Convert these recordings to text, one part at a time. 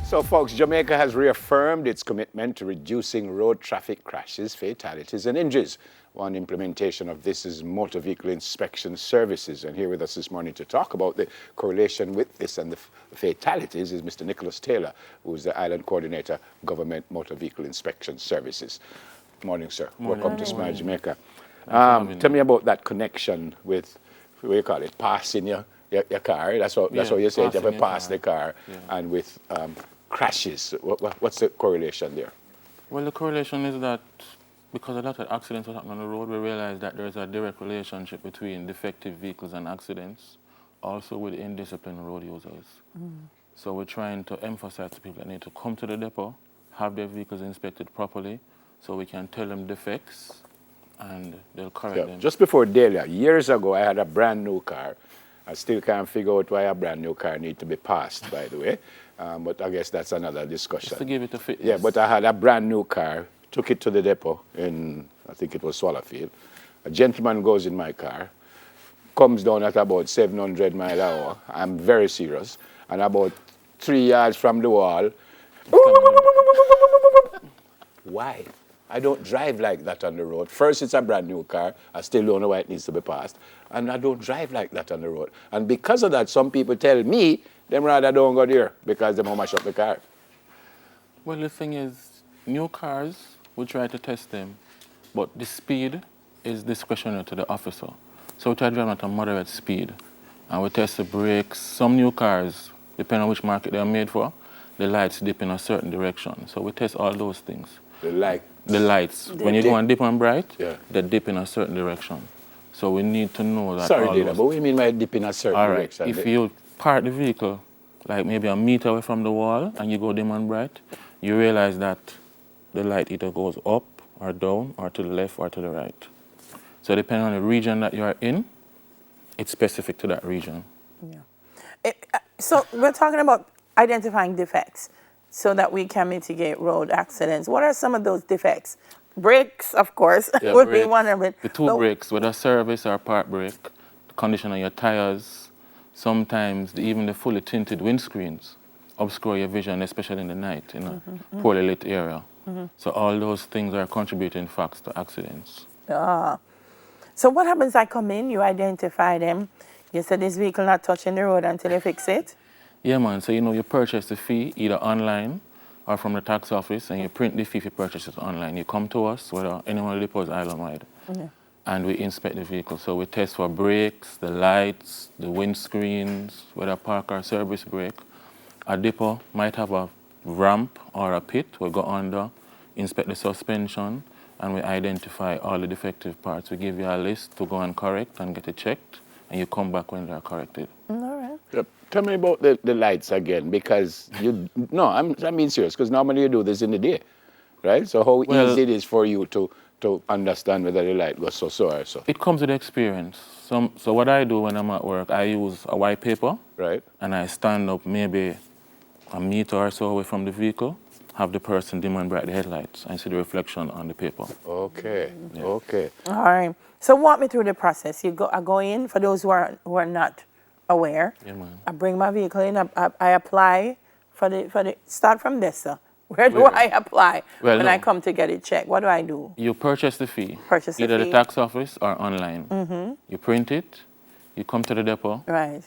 So, folks, Jamaica has reaffirmed its commitment to reducing road traffic crashes, fatalities, and injuries. One implementation of this is motor vehicle inspection services. And here with us this morning to talk about the correlation with this and the fatalities is Mr. Nicholaus Taylor, who is the Island Coordinator, Government Motor Vehicle Inspection Services. Good morning, sir. Morning. Welcome to Smile Jamaica. Tell me about that connection with, what do you call it, passing your car. That's what you say, you have to pass the car. Yeah. And with crashes. What's the correlation there? Well, the correlation is that because a lot of accidents happen on the road, we realize that there is a direct relationship between defective vehicles and accidents, also with indisciplined road users. So we're trying to emphasize to people that need to come to the depot, have their vehicles inspected properly, so we can tell them defects and they'll correct them. Just before Delia, years ago, I had a brand new car. I still can't figure out why a brand new car needs to be passed, by the way. But I guess that's another discussion. Just to give it a fitness. Yeah, but I had a brand new car, took it to the depot in, I think it was Swallowfield. A gentleman goes in my car, comes down at about 700 miles an hour. I'm very serious. And about 3 yards from the wall, why? I don't drive like that on the road. First, it's a brand new car. I still don't know why it needs to be passed. And I don't drive like that on the road. And because of that, some people tell me, them rather don't go there because they won't mash up the car. Well, the thing is, new cars, we try to test them, but the speed is discretionary to the officer. So we try to drive at a moderate speed. And we test the brakes. Some new cars, depending on which market they're made for, the lights dip in a certain direction. So we test all those things. The light? The lights. When you go on dip and bright, they dip in a certain direction. So we need to know that. Sorry, Dana, but what do you mean by dip in a certain direction? If you park the vehicle like maybe a meter away from the wall and you go dim and bright, you realize that the light either goes up or down or to the left or to the right. So depending on the region that you are in, it's specific to that region. Yeah. So we're talking about identifying defects so that we can mitigate road accidents. What are some of those defects? Brakes, of course, would be one of it. The two brakes, whether service or part brake, the condition of your tires, sometimes even the fully tinted windscreens obscure your vision, especially in the night in a poorly lit area. So all those things are contributing factors to accidents. So what happens? I come in, you identify them, you said this vehicle not touching the road until you fix it? Yeah, man. So, you purchase the fee either online or from the tax office, and you print the fee if you purchase it online. You come to us, whether anyone of the depots island-wide, and we inspect the vehicle. So we test for brakes, the lights, the windscreens, whether park or service brake. A depot might have a ramp or a pit. We go under, inspect the suspension, and we identify all the defective parts. We give you a list to go and correct and get it checked, and you come back when they're corrected. All right. Tell me about the lights again, because I'm being serious, because normally you do this in the day, right? So how easy it is for you to understand whether the light goes so or so? It comes with experience. So what I do when I'm at work, I use a white paper, right? And I stand up maybe a meter or so away from the vehicle, have the person dim and bright the headlights, and see the reflection on the paper. Okay, okay. All right. So walk me through the process. I go in, for those who are not aware. Yeah, man. I bring my vehicle in, I apply for the start from this, sir. Where do I apply when I come to get it checked? What do I do? You purchase the fee. Either the tax office or online. You print it, you come to the depot. Right.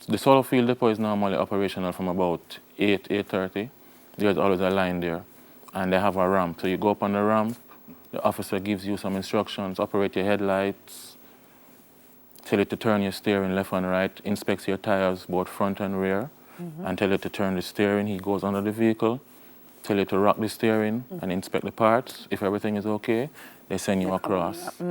The Swallowfield depot is normally operational from about 8:30. There's always a line there. And they have a ramp. So you go up on the ramp, the officer gives you some instructions, operate your headlights, tell you to turn your steering left and right, inspects your tires, both front and rear, and tell you to turn the steering. He goes under the vehicle, tell you to rock the steering and inspect the parts. If everything is okay, they send you across.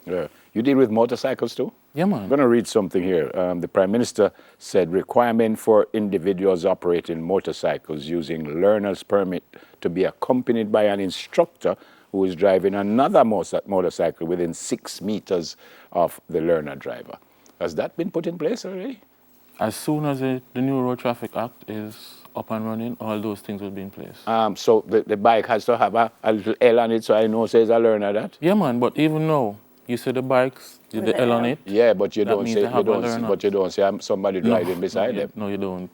Yeah. You deal with motorcycles too? Yeah, man. I'm going to read something here. The Prime Minister said requirement for individuals operating motorcycles using learner's permit to be accompanied by an instructor who is driving another motorcycle within 6 meters of the learner driver. Has that been put in place already? As soon as the new Road Traffic Act is up and running, all those things will be in place. So the bike has to have a little L on it, so I know says a learner that? Yeah, man, but even now, you see the bikes, the L on it? Yeah, but you don't say somebody driving beside them. No, you don't.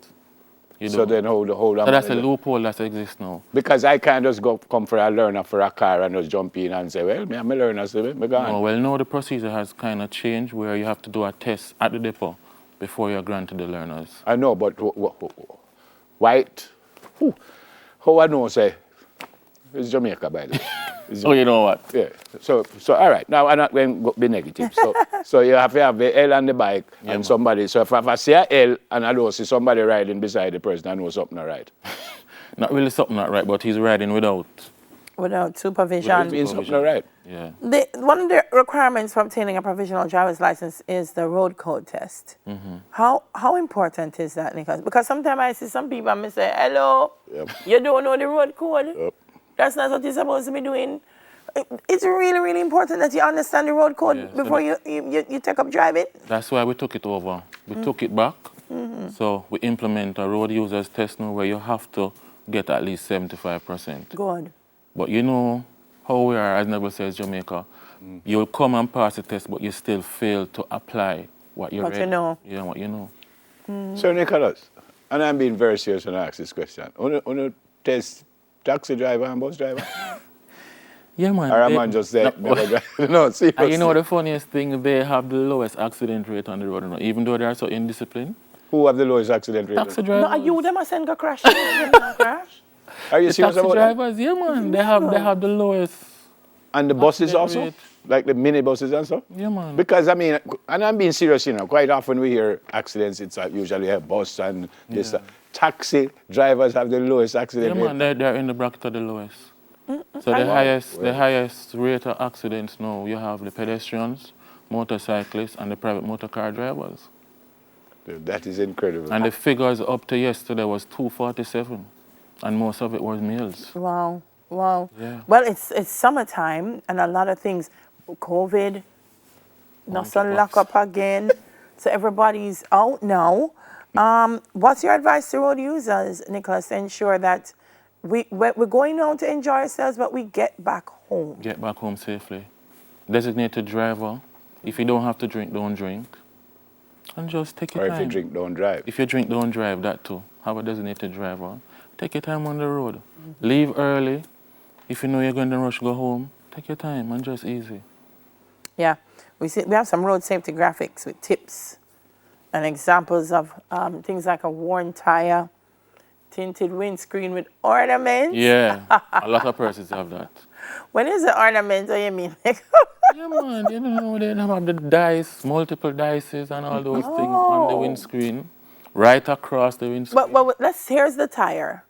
You So do. then hold on. So that's a loophole that exists now. Because I can't just come for a learner for a car and just jump in and say, well, I'm a learner, so I'm gone. No, well, now the procedure has kind of changed where you have to do a test at the depot before you're granted the learners. I know, but white, how I know, say, it's Jamaica, by the way. Oh, you know what? Yeah. So all right. Now, I'm not going to be negative. So you have to have the L on the bike and somebody. So if I see a L and I don't see somebody riding beside the person, I know something not right. Not really something not right, but he's riding without supervision. It means something not right. Yeah. One of the requirements for obtaining a provisional driver's license is the road code test. How important is that, Nicholaus? Because sometimes I see some people and say, hello, you don't know the road code. That's not what you're supposed to be doing. It's really, really important that you understand the road code before you take up driving. That's why we took it over. We took it back. So we implement a road users test now where you have to get at least 75%. Good. But you know how we are, as Neville says, Jamaica. You'll come and pass the test, but you still fail to apply what you read. You know. Yeah, what you know. So, Nicholaus, and I'm being very serious when I ask this question. On test taxi driver and bus driver? Yeah, man. Or am I just there? No, seriously. And you know the funniest thing, they have the lowest accident rate on the road, you know, even though they are so indisciplined. Who have the lowest accident rate? Taxi drivers. No, you them a send go crash. Crash. Are you The serious taxi about drivers, yeah, man. They have the lowest. And the buses accident also? rate. Like the mini buses and stuff? Yeah, man. Because, I mean, and I'm being serious, you know, quite often we hear accidents, it's usually a bus and this. Taxi drivers have the lowest accident Yeah, rate. man, they're in the bracket of the lowest. So the highest rate of accidents now, you have the pedestrians, motorcyclists, and the private motor car drivers. That is incredible. And the figures up to yesterday was 247, and most of it was males. Wow. Wow. Yeah. Well, it's summertime and a lot of things. COVID, not so lock up again. So everybody's out now. What's your advice to road users, Nicholaus, to ensure that we're going out to enjoy ourselves, but we get back home? Get back home safely. Designated driver. If you don't have to drink, don't drink. And just take your time. Or if you drink, don't drive. If you drink, don't drive, that too. Have a designated driver. Take your time on the road. Leave early. If you know you're going to rush, go home. Take your time and just easy. Yeah. We have some road safety graphics with tips and examples of things like a worn tire, tinted windscreen with ornaments. Yeah, a lot of persons have that. When is the ornament, what do you mean? Yeah, man, you know, they have the dice, multiple dices and all those things on the windscreen, right across the windscreen. Well, here's the tire.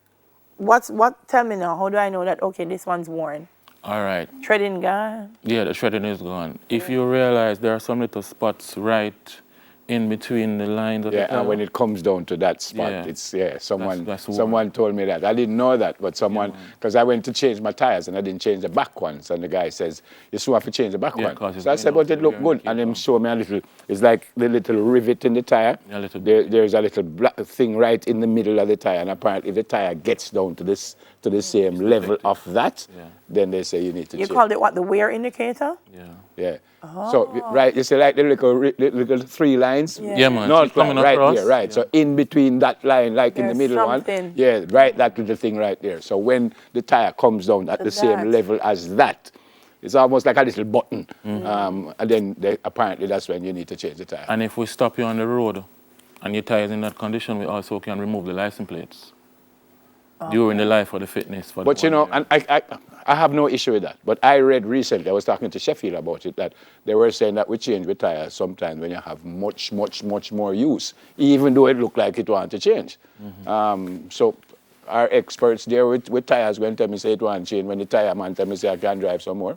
Tell me now, how do I know that, okay, this one's worn? All right. Treading gone? Yeah, the shredding is gone. If you realize there are some little spots right in between the lines of the tire. And when it comes down to that spot, someone told me that. I didn't know that, but someone, because I went to change my tires and I didn't change the back ones, and the guy says, you still have to change the back one. So I said, but it looked good, and him showed me a little, it's like the little rivet in the tire. There's a little black thing right in the middle of the tire, and apparently if the tire gets down to the same level of that, then they say you need to change. You called it what, the wear indicator? Yeah. So, right, you see like the little 3 lines? Yeah, man. Not coming right across. there, right. Yeah. So in between that line, like in the middle one, right, that little thing right there. So when the tire comes down at the same level as that, it's almost like a little button. And then apparently that's when you need to change the tire. And if we stop you on the road and your tire is in that condition, we also can remove the license plates. During the life of the fitness. But you know, and I have no issue with that. But I read recently, I was talking to Sheffield about it, that they were saying that we change with tires sometimes when you have much more use, even though it looked like it wanted to change. So our experts there with tires when tell me say it want to change, when the tire man tell me say I can drive some more.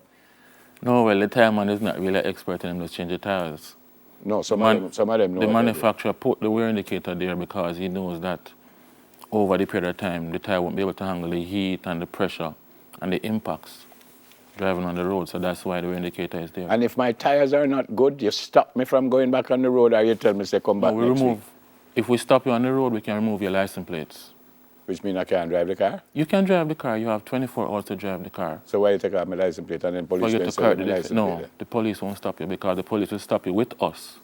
No, well, the tire man is not really an expert in them to change the tires. No, some of them know. The manufacturer put the wear indicator there because he knows that over the period of time, the tire won't be able to handle the heat and the pressure and the impacts driving on the road. So that's why the wear indicator is there. And if my tires are not good, you stop me from going back on the road, or you tell me, say, come back next week? If we stop you on the road, we can remove your license plates. Which means I can't drive the car? You can drive the car. You have 24 hours to drive the car. So why you take out my license plate and then police will say my license plate? No, the police won't stop you because the police will stop you with us.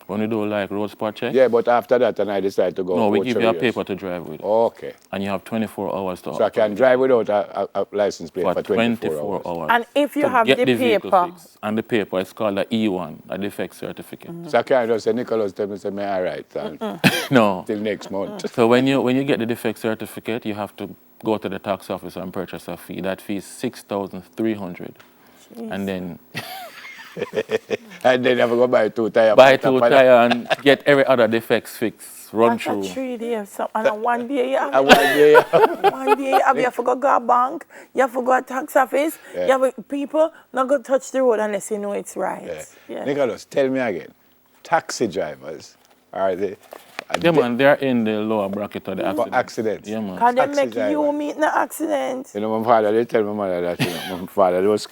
When you do like road spot check? Yeah, but after that, and I decided to go. No, we give you a years. paper to drive with. Okay. And you have 24 hours to So I can drive without a license plate for 24 hours. And if you to have get the vehicle paper, fixed. And the paper is called a E1, a defect certificate. So I can't just say, Nicholaus, tell me, say, me all right, No. till next month. So when you get the defect certificate, you have to go to the tax office and purchase a fee. That fee is 6,300. And then And then I go buy 2 tires. buy 2 tires and get every other defects fixed, run that's through. a 3 days. So, and one day you have, And 1 day, one day you have to go to a bank, you have to go to tax office, you have people not going to touch the road unless you know it's right. Yeah. Nicholaus, tell me again, taxi drivers, are they? Yeah, man, they're in the lower bracket of the For accident. accidents. Yeah, man. Can they Taxi make driver. you meet in an accident? You know, my father, they tell my mother that, you know, my father was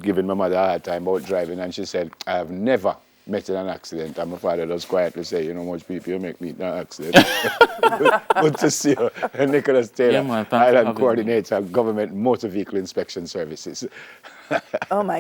giving my mother a hard time about driving, and she said, I have never met in an accident. And my father just quietly say, you know, much people you make meet in an accident. Good to see you. Nicholaus Taylor, Yeah, man, thanks for Island having me. Coordinator, Government Motor Vehicle Inspection Services. Oh, my